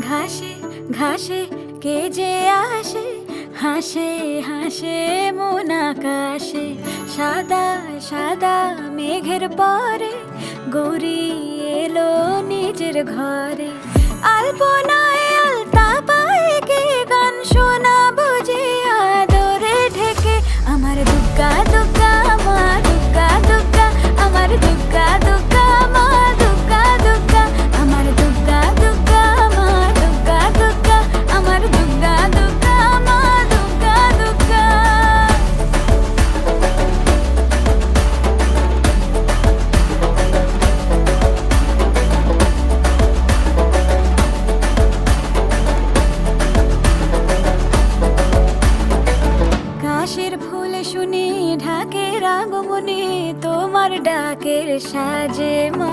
ঘাসে ঘাসে কে যে আসে, হাসে হাসে মন আকাশে। সাদা সাদা মেঘের পরে গৌরী এলো নিজের ঘরে। আলপনায় আলতা পায়ে কে গান শোনাবো যে আদরে ঢেকে। আমার দুগ্গা দুগ্গা মা দুগ্গা দুগ্গা, আমার দুগ্গা দুগ্গা মা দুগ্গা দুগ্গা, আমার দুগ্গা দুগ্গা মা দুগ্গা দুগ্গা, আমার দুগ্গা দুগ্গা মা দুগ্গা দুগ্গা। কাশের ফুল শুনি ঢাকের আগমনে, তোমার ডাকের সাজে মা